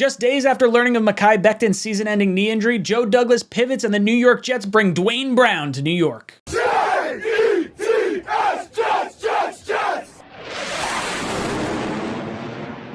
Just days after learning of Mekhi Becton's season-ending knee injury, Joe Douglas pivots and the New York Jets bring Duane Brown to New York. Jets!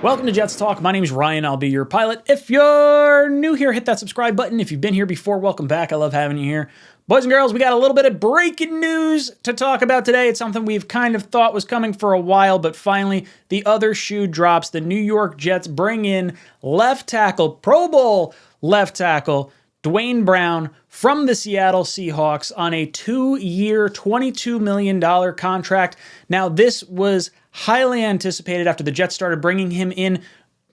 Welcome to Jets Talk. My name is Ryan. I'll be your pilot. If you're new here, hit that subscribe button. If you've been here before, welcome back. I love having you here. Boys and girls, we got a little bit of breaking news to talk about today. It's something we've kind of thought was coming for a while, but finally the other shoe drops. The New York Jets bring in left tackle, Pro Bowl left tackle, Duane Brown from the Seattle Seahawks on a 2-year, $22 million contract. Now, this was highly anticipated after the Jets started bringing him in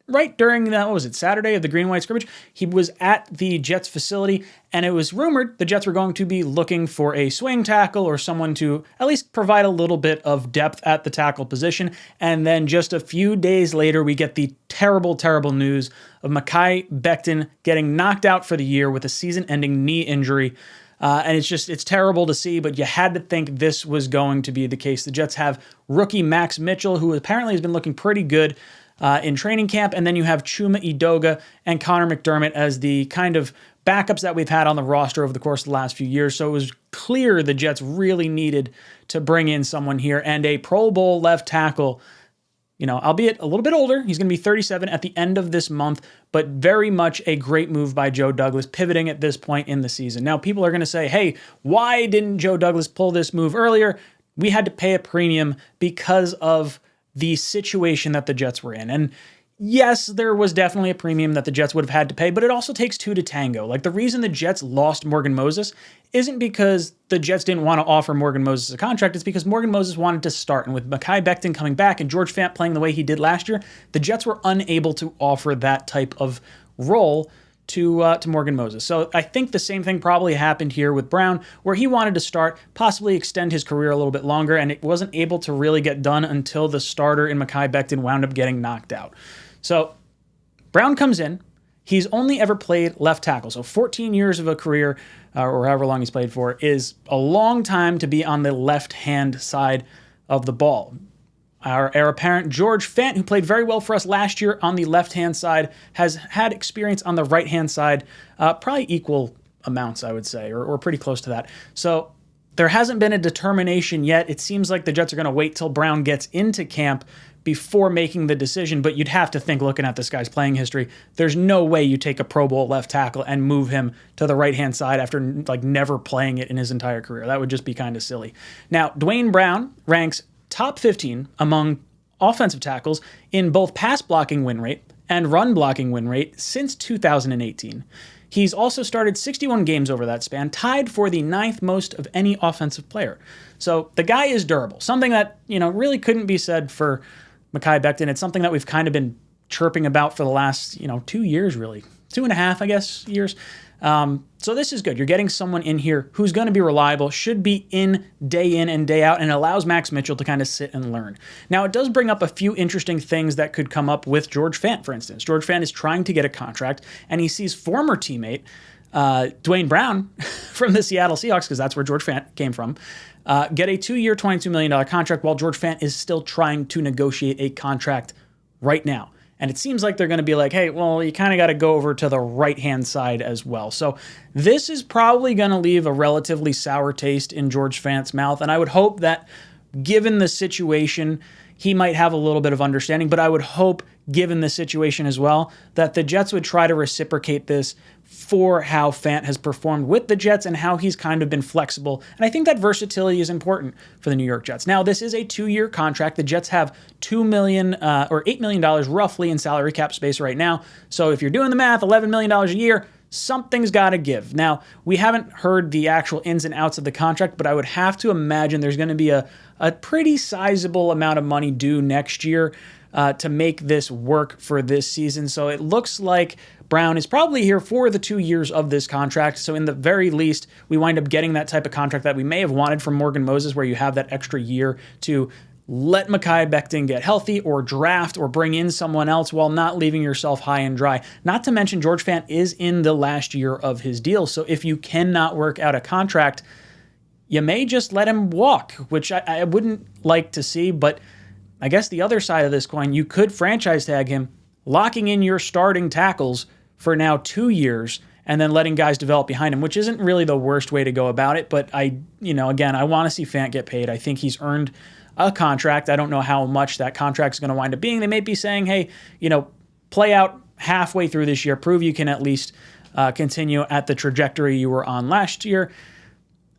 right during that, what was it, Saturday of the green-white scrimmage. He was at the Jets facility, and it was rumored the Jets were going to be looking for a swing tackle or someone to at least provide a little bit of depth at the tackle position. And then just a few days later, we get the terrible, terrible news of Mekhi Becton getting knocked out for the year with a season-ending knee injury. And it's terrible to see, but you had to think this was going to be the case. The Jets have rookie Max Mitchell, who apparently has been looking pretty good in training camp, and then you have Chuma Edoga and Connor McDermott as the kind of backups that we've had on the roster over the course of the last few years. So it was clear the Jets really needed to bring in someone here, and a Pro Bowl left tackle, albeit a little bit older. He's going to be 37 at the end of this month, but very much a great move by Joe Douglas, pivoting at this point in the season. Now, people are going to say, hey, why didn't Joe Douglas pull this move earlier? We had to pay a premium because of the situation that the Jets were in. And yes, there was definitely a premium that the Jets would have had to pay, but it also takes two to tango. Like, the reason the Jets lost Morgan Moses isn't because the Jets didn't want to offer Morgan Moses a contract. It's because Morgan Moses wanted to start. And with Mekhi Becton coming back and George Fant playing the way he did last year, the Jets were unable to offer that type of role to Morgan Moses. So I think the same thing probably happened here with Brown, where he wanted to start, possibly extend his career a little bit longer, and it wasn't able to really get done until the starter in Mekhi Becton wound up getting knocked out. So Brown comes in. He's only ever played left tackle, so 14 years of a career, or however long he's played for, is a long time to be on the left-hand side of the ball. Our heir apparent George Fant, who played very well for us last year on the left-hand side, has had experience on the right-hand side, probably equal amounts, I would say, or pretty close to that. So there hasn't been a determination yet. It seems like the Jets are going to wait till Brown gets into camp before making the decision, but you'd have to think, looking at this guy's playing history, there's no way you take a Pro Bowl left tackle and move him to the right-hand side after never playing it in his entire career. That would just be kind of silly. Now, Duane Brown ranks top 15 among offensive tackles in both pass blocking win rate and run blocking win rate since 2018. He's also started 61 games over that span, tied for the 9th most of any offensive player. So the guy is durable, something that, really couldn't be said for Mekhi Becton. It's something that we've kind of been chirping about for the last, 2 years, really. 2.5, I guess, years. So this is good. You're getting someone in here who's going to be reliable, should be in and day out, and allows Max Mitchell to kind of sit and learn. Now, it does bring up a few interesting things that could come up with George Fant, for instance. George Fant is trying to get a contract, and he sees former teammate Duane Brown from the Seattle Seahawks, because that's where George Fant came from, get a 2-year, $22 million contract while George Fant is still trying to negotiate a contract right now. And it seems like they're going to be like, hey, well, you kind of got to go over to the right-hand side as well. So this is probably going to leave a relatively sour taste in George Fant's mouth. And I would hope that, given the situation, he might have a little bit of understanding. But I would hope, given the situation as well, that the Jets would try to reciprocate this for how Fant has performed with the Jets and how he's kind of been flexible. And I think that versatility is important for the New York Jets. Now, this is a 2-year contract. The Jets have $2 million or $8 million roughly in salary cap space right now. So if you're doing the math, $11 million a year, something's got to give. Now, we haven't heard the actual ins and outs of the contract, but I would have to imagine there's going to be a pretty sizable amount of money due next year to make this work for this season. So it looks like Brown is probably here for the 2 years of this contract. So in the very least, we wind up getting that type of contract that we may have wanted from Morgan Moses, where you have that extra year to let Mekhi Becton get healthy or draft or bring in someone else while not leaving yourself high and dry. Not to mention George Fant is in the last year of his deal. So if you cannot work out a contract, you may just let him walk, which I wouldn't like to see. But I guess the other side of this coin, you could franchise tag him locking in your starting tackles for now 2 years and then letting guys develop behind him, which isn't really the worst way to go about it. But again, I want to see Fant get paid. I think he's earned a contract. I don't know how much that contract is going to wind up being. They may be saying, hey, play out halfway through this year, prove you can at least continue at the trajectory you were on last year.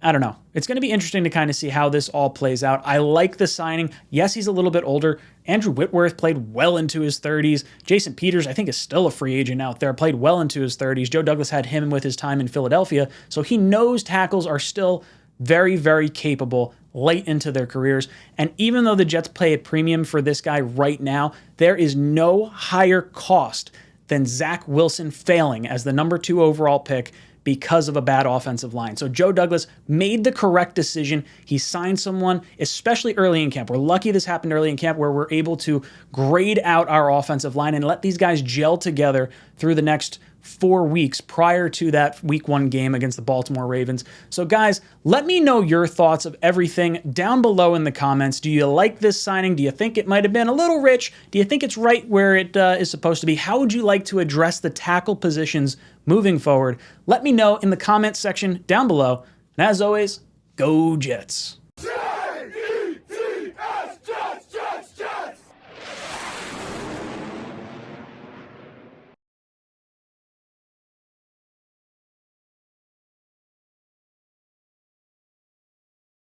I don't know. It's going to be interesting to kind of see how this all plays out. I like the signing. Yes, he's a little bit older. Andrew Whitworth played well into his 30s. Jason Peters, I think, is still a free agent out there, played well into his 30s. Joe Douglas had him with his time in Philadelphia, so he knows tackles are still very, very capable late into their careers. And even though the Jets pay a premium for this guy right now, there is no higher cost than Zach Wilson failing as the number 2 overall pick because of a bad offensive line. So Joe Douglas made the correct decision. He signed someone, especially early in camp. We're lucky this happened early in camp where we're able to grade out our offensive line and let these guys gel together through the next 4 weeks prior to that week 1 game against the Baltimore Ravens. So guys, let me know your thoughts of everything down below in the comments. Do you like this signing? Do you think it might have been a little rich? Do you think it's right where it is supposed to be? How would you like to address the tackle positions moving forward? Let me know in the comments section down below. And as always, go Jets.